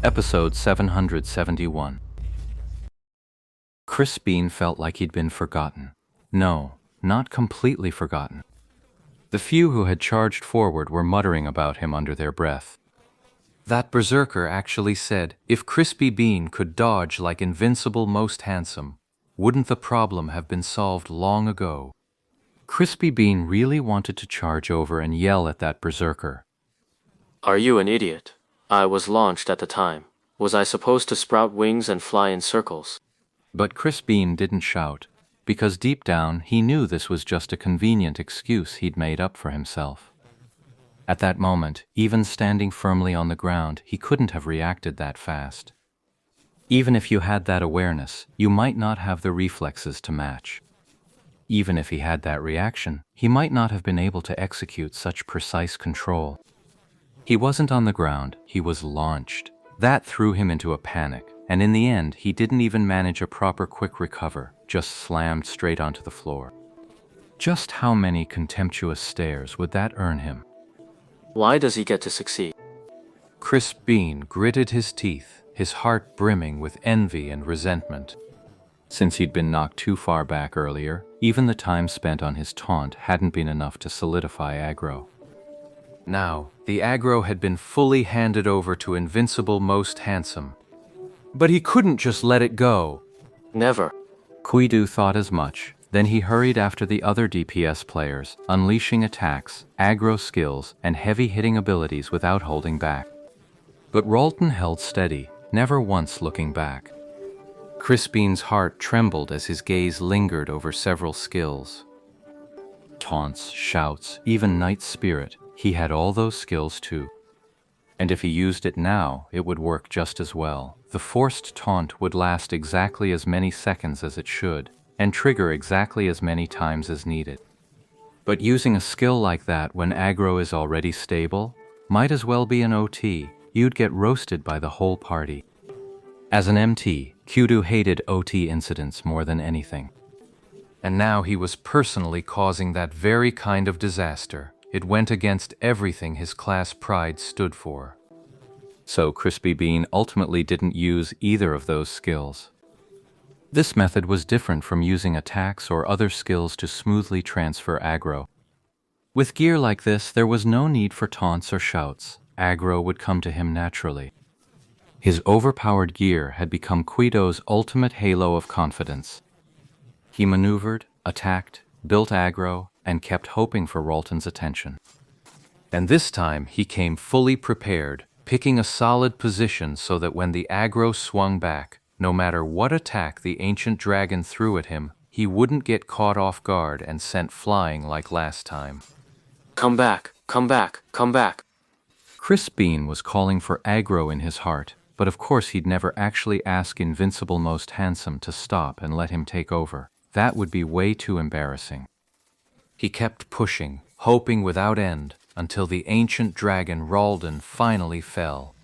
Episode 771. Chris Bean felt like he'd been forgotten. No, not completely forgotten. The few who had charged forward were muttering about him under their breath. That berserker actually said, if Crispy Bean could dodge like Invincible Most Handsome, wouldn't the problem have been solved long ago? Crispy Bean really wanted to charge over and yell at that berserker. Are you an idiot? I was launched at the time. Was I supposed to sprout wings and fly in circles? But Chris Bean didn't shout, because deep down he knew this was just a convenient excuse he'd made up for himself. At that moment, even standing firmly on the ground, he couldn't have reacted that fast. Even if you had that awareness, you might not have the reflexes to match. Even if he had that reaction, he might not have been able to execute such precise control. He wasn't on the ground, he was launched. That threw him into a panic, and in the end, he didn't even manage a proper quick recover, just slammed straight onto the floor. Just how many contemptuous stares would that earn him? Why does he get to succeed? Chris Bean gritted his teeth, his heart brimming with envy and resentment. Since he'd been knocked too far back earlier, even the time spent on his taunt hadn't been enough to solidify aggro. Now, the aggro had been fully handed over to Invincible Most Handsome. But he couldn't just let it go. Never. Kuidu thought as much. Then he hurried after the other DPS players, unleashing attacks, aggro skills, and heavy-hitting abilities without holding back. But Ralton held steady, never once looking back. Chris Bean's heart trembled as his gaze lingered over several skills. Taunts, shouts, even Night Spirit. He had all those skills too. And if he used it now, it would work just as well. The forced taunt would last exactly as many seconds as it should, and trigger exactly as many times as needed. But using a skill like that when aggro is already stable, might as well be an OT. You'd get roasted by the whole party. As an MT, Kuidu hated OT incidents more than anything. And now he was personally causing that very kind of disaster. It went against everything his class pride stood for. So Crispy Bean ultimately didn't use either of those skills. This method was different from using attacks or other skills to smoothly transfer aggro. With gear like this, there was no need for taunts or shouts. Aggro would come to him naturally. His overpowered gear had become Kuidu's ultimate halo of confidence. He maneuvered, attacked, built aggro, and kept hoping for Ralton's attention. And this time he came fully prepared, picking a solid position so that when the aggro swung back, no matter what attack the ancient dragon threw at him, he wouldn't get caught off guard and sent flying like last time. Come back, come back, come back. Chris Bean was calling for aggro in his heart, but of course he'd never actually ask Invincible Most Handsome to stop and let him take over. That would be way too embarrassing. He kept pushing, hoping without end, until the ancient dragon Ralden finally fell.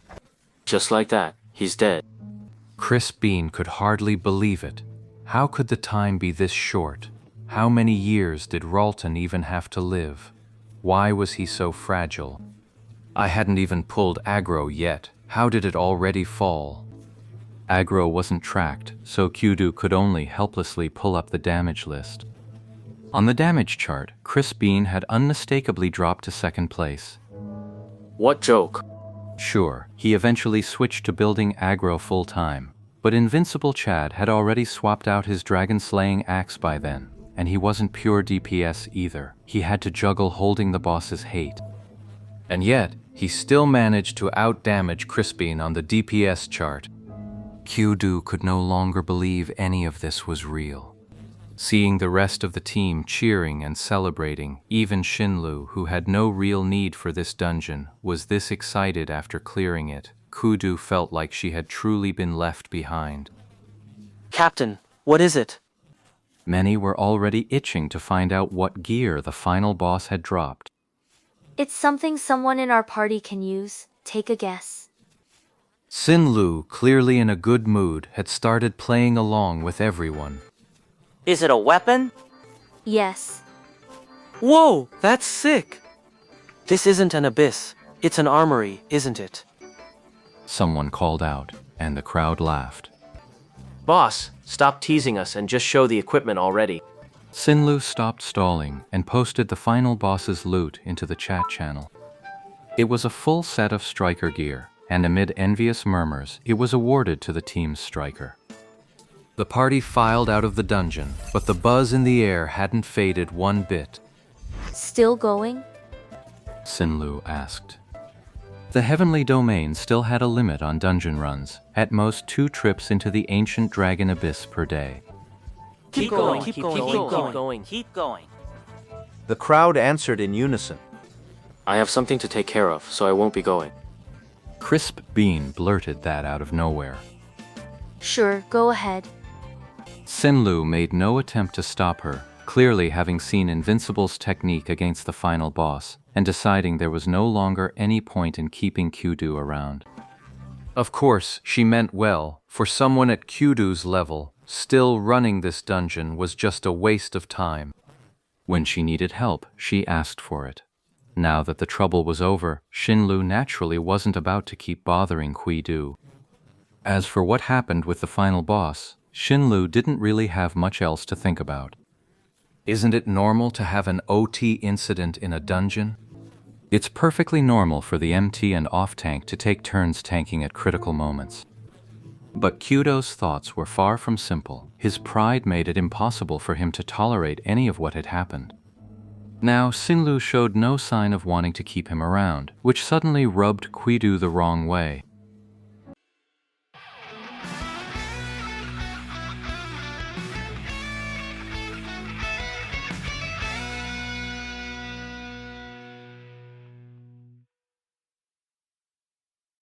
Just like that, he's dead. Chris Bean could hardly believe it. How could the time be this short? How many years did Ralton even have to live? Why was he so fragile? I hadn't even pulled aggro yet. How did it already fall? Aggro wasn't tracked, so Kuidu could only helplessly pull up the damage list. On the damage chart, Chris Bean had unmistakably dropped to second place. What joke? Sure, he eventually switched to building aggro full-time, but Invincible Chad had already swapped out his dragon-slaying axe by then, and he wasn't pure DPS either. He had to juggle holding the boss's hate. And yet, he still managed to out-damage Chris Bean on the DPS chart. Kuidu could no longer believe any of this was real. Seeing the rest of the team cheering and celebrating, even Shinlu, who had no real need for this dungeon, was this excited after clearing it. Kuidu felt like she had truly been left behind. Captain, what is it? Many were already itching to find out what gear the final boss had dropped. It's something someone in our party can use. Take a guess. Sinlu, clearly in a good mood, had started playing along with everyone. Is it a weapon? Yes. Whoa, that's sick! This isn't an abyss. It's an armory, isn't it? Someone called out, and the crowd laughed. Boss, stop teasing us and just show the equipment already. Sinlu stopped stalling and posted the final boss's loot into the chat channel. It was a full set of striker gear, and amid envious murmurs, it was awarded to the team's striker. The party filed out of the dungeon, but the buzz in the air hadn't faded one bit. Still going? Sinlu asked. The heavenly domain still had a limit on dungeon runs, at most 2 trips into the ancient dragon abyss per day. Keep going, keep going. Keep going. The crowd answered in unison. I have something to take care of, so I won't be going. Crisp Bean blurted that out of nowhere. Sure, go ahead. Sinlu made no attempt to stop her, clearly having seen Invincible's technique against the final boss, and deciding there was no longer any point in keeping Kyudo around. Of course, she meant well. For someone at Kyudo's level, still running this dungeon was just a waste of time. When she needed help, she asked for it. Now that the trouble was over, Shinlu naturally wasn't about to keep bothering Kyudo. As for what happened with the final boss, Shinlu didn't really have much else to think about. Isn't it normal to have an OT incident in a dungeon? It's perfectly normal for the MT and off-tank to take turns tanking at critical moments. But Kyudo's thoughts were far from simple. His pride made it impossible for him to tolerate any of what had happened. Now, Sinlu showed no sign of wanting to keep him around, which suddenly rubbed Kyudo the wrong way.